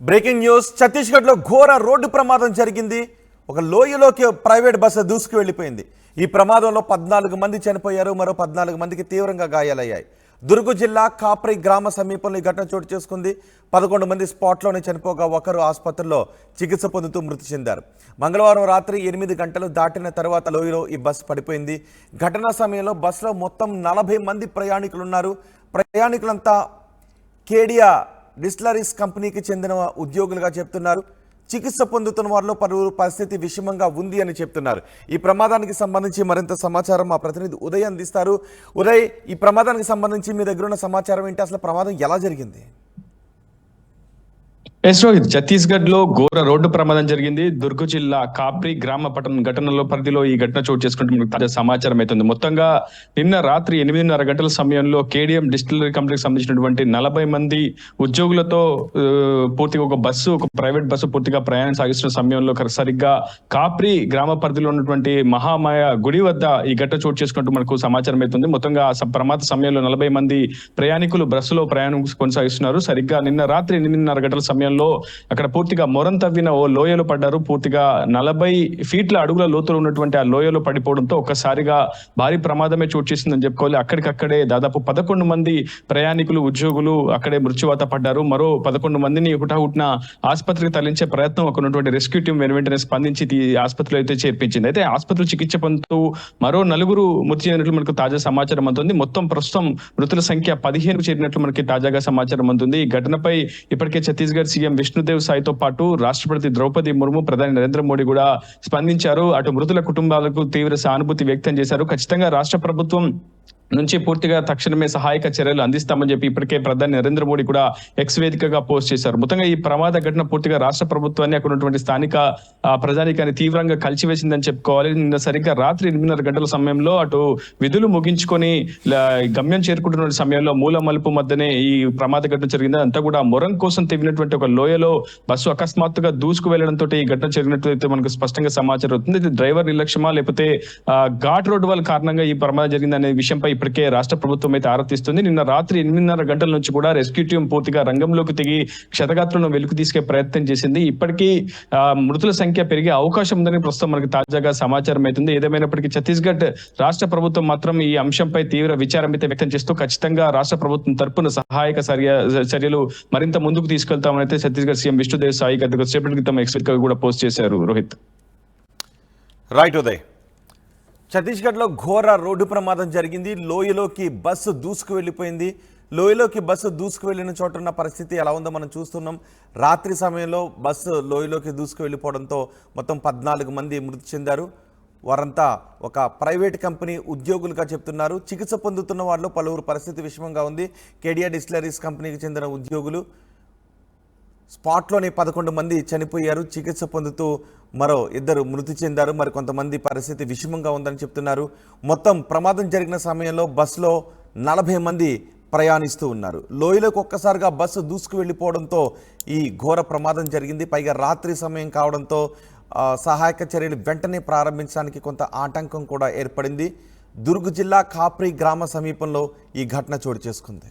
Breaking news. ఛత్తీస్గఢ్లో ఘోర road ప్రమాదం జరిగింది. ఒక లోయలోకి ప్రైవేట్ బస్సు దూసుకు వెళ్ళిపోయింది. ఈ ప్రమాదంలో 14 మంది చనిపోయారు, మరో 14 మందికి తీవ్రంగా గాయాలయ్యాయి. దుర్గ్ జిల్లా కాప్రి గ్రామ సమీపంలో ఈ ఘటన చోటు చేసుకుంది. 11 మంది స్పాట్లోనే చనిపోగా ఒకరు ఆసుపత్రిలో చికిత్స పొందుతూ మృతి చెందారు. మంగళవారం రాత్రి 8 గంటలు దాటిన తర్వాత లోయలో ఈ బస్సు పడిపోయింది. ఘటనా సమయంలో బస్సులో మొత్తం 40 మంది ప్రయాణికులున్నారు. ప్రయాణికులంతా కేడియా డిస్టిలరీస్ కంపెనీకి చెందిన ఉద్యోగులుగా చెప్తున్నారు. చికిత్స పొందుతున్న వారిలో పలువురు పరిస్థితి విషమంగా ఉంది అని చెప్తున్నారు. ఈ ప్రమాదానికి సంబంధించి మరింత సమాచారం మా ప్రతినిధి ఉదయ్ అందిస్తారు. ఉదయ్, ఈ ప్రమాదానికి సంబంధించి మీ దగ్గర ఉన్న సమాచారం ఏంటి? అసలు ప్రమాదం ఎలా జరిగింది? రోహిత్, ఛత్తీస్గఢ్ లో ఘోర రోడ్డు ప్రమాదం జరిగింది. దుర్గ్ జిల్లా కాప్రి గ్రామ ఘటనలో పరిధిలో ఈ ఘటన చోటు చేసుకుంటే మనకు తాజా సమాచారం అవుతుంది. మొత్తంగా నిన్న రాత్రి 8:30 గంటల సమయంలో కేడిఎం డిస్టిలరీ కంపెనీకి సంబంధించినటువంటి 40 మంది ఉద్యోగులతో పూర్తిగా ఒక ప్రైవేట్ బస్సు పూర్తిగా ప్రయాణం సాగిస్తున్న సమయంలో సరిగ్గా కాప్రి గ్రామ పరిధిలో ఉన్నటువంటి మహామాయ గుడి వద్ద ఈ ఘటన చోటు చేసుకుంటూ మనకు సమాచారం అవుతుంది. మొత్తంగా ప్రమాద సమయంలో 40 మంది ప్రయాణికులు బస్సులో ప్రయాణం కొనసాగిస్తున్నారు. సరిగ్గా నిన్న రాత్రి 8:30 గంటల సమయంలో అక్కడ పూర్తిగా మొరం తవ్విన ఓ లోయలో పడ్డారు. పూర్తిగా 40 ఫీట్ల అడుగుల లోతులో ఉన్నటువంటి ఆ లోయలో పడిపోవడంతో ఒక్కసారిగా భారీ ప్రమాదమే చోటు చేసిందని చెప్పుకోవాలి. అక్కడికక్కడే దాదాపు 11 మంది ప్రయాణికులు, ఉద్యోగులు అక్కడే మృత్యువాత పడ్డారు. మరో 11 మందిని హుటాహుటిన ఆసుపత్రికి తరలించే ప్రయత్నం అక్కడ ఉన్నటువంటి రెస్క్యూ టీం వెంటనే స్పందించి ఆసుపత్రిలో అయితే చేర్పించింది. అయితే ఆసుపత్రిలో చికిత్స పొందుతూ మరో 4 మృతి చెందినట్లు మనకు తాజా సమాచారం అందుతుంది. మొత్తం ప్రస్తుతం మృతుల సంఖ్య 15 చేరినట్లు మనకి తాజాగా సమాచారం అందుతుంది. ఈ ఘటనపై ఇప్పటికే ఛత్తీస్గఢ్ సీఎం విష్ణుదేవ్ సాయ్తో పాటు రాష్ట్రపతి ద్రౌపది ముర్ము, ప్రధాని నరేంద్ర మోడీ కూడా స్పందించారు. అటు మృతుల కుటుంబాలకు తీవ్ర సానుభూతి వ్యక్తం చేశారు. ఖచ్చితంగా రాష్ట్ర ప్రభుత్వం నుంచి పూర్తిగా తక్షణమే సహాయక చర్యలు అందిస్తామని చెప్పి ఇప్పటికే ప్రధాని నరేంద్ర మోడీ కూడా ఎక్స్ వేదికగా పోస్ట్ చేశారు. మొత్తంగా ఈ ప్రమాద ఘటన పూర్తిగా రాష్ట్ర ప్రభుత్వాన్ని, అక్కడ ఉన్నటువంటి స్థానిక ప్రజానికాన్ని తీవ్రంగా కలిసివేసిందని చెప్పుకోవాలి. నిన్న సరిగ్గా రాత్రి 8:30 గంటల సమయంలో అటు విధులు ముగించుకొని గమ్యం చేరుకుంటున్న సమయంలో మూల మలుపు మధ్యనే ఈ ప్రమాద ఘటన జరిగింది. అంతా కూడా మొరం కోసం తెగినటువంటి ఒక లోయలో బస్సు అకస్మాత్తుగా దూసుకు వెళ్లడంతో ఈ ఘటన జరిగినట్లయితే మనకు స్పష్టంగా సమాచారం అవుతుంది. ఇది డ్రైవర్ నిర్లక్ష్యమా లేకపోతే ఘాట్ రోడ్డు వల్ల కారణంగా ఈ ప్రమాదం జరిగింది అనే విషయంపై ఇప్పటికే రాష్ట్ర ప్రభుత్వం అయితే ఆరోపిస్తుంది. నిన్న రాత్రి 8:30 గంటల నుంచి కూడా రెస్క్యూ టీం పూర్తిగా రంగంలోకి దిగి క్షతగాత్రులను వెలుగు తీసుకే ప్రయత్నం చేసింది. ఇప్పటికీ మృతుల సంఖ్య పెరిగే అవకాశం ఉందని ప్రస్తుతం మనకు తాజాగా సమాచారం అవుతుంది. ఏదేమైనప్పటికీ ఛత్తీస్గఢ్ రాష్ట్ర ప్రభుత్వం మాత్రం ఈ అంశంపై తీవ్ర విచారం అయితే వ్యక్తం చేస్తూ ఖచ్చితంగా రాష్ట్ర ప్రభుత్వం తరపున సహాయక చర్యలు మరింత ముందుకు తీసుకెళ్తామని అయితే ఛత్తీస్గఢ్ సీఎం విష్ణుదేవ్ సాయి సేపటి క్రితం ఎక్స్ కూడా పోస్ట్ చేశారు. రోహిత్, రైట్ ఉదయ్. ఛత్తీస్గఢ్లో ఘోర రోడ్డు ప్రమాదం జరిగింది. లోయలోకి బస్సు దూసుకు వెళ్ళిపోయింది. లోయలోకి బస్సు దూసుకు వెళ్ళిన చోట ఉన్న పరిస్థితి ఎలా ఉందో మనం చూస్తున్నాం. రాత్రి సమయంలో బస్సు లోయలోకి దూసుకు వెళ్ళిపోవడంతో మొత్తం 14 మంది మృతి చెందారు. వారంతా ఒక ప్రైవేట్ కంపెనీ ఉద్యోగులుగా చెప్తున్నారు. చికిత్స పొందుతున్న వారిలో పలువురు పరిస్థితి విషమంగా ఉంది. కేడియా డిస్టిలరీస్ కంపెనీకి చెందిన ఉద్యోగులు స్పాట్లోనే 11 మంది చనిపోయారు. చికిత్స పొందుతూ మరో 2 మృతి చెందారు. మరి కొంతమంది పరిస్థితి విషమంగా ఉందని చెప్తున్నారు. మొత్తం ప్రమాదం జరిగిన సమయంలో బస్సులో 40 మంది ప్రయాణిస్తూ ఉన్నారు. లోయలోకి ఒక్కసారిగా బస్సు దూసుకు వెళ్ళిపోవడంతో ఈ ఘోర ప్రమాదం జరిగింది. పైగా రాత్రి సమయం కావడంతో సహాయక చర్యలు వెంటనే ప్రారంభించడానికి కొంత ఆటంకం కూడా ఏర్పడింది. దుర్గ్ జిల్లా కాప్రి గ్రామ సమీపంలో ఈ ఘటన చోటు చేసుకుంది.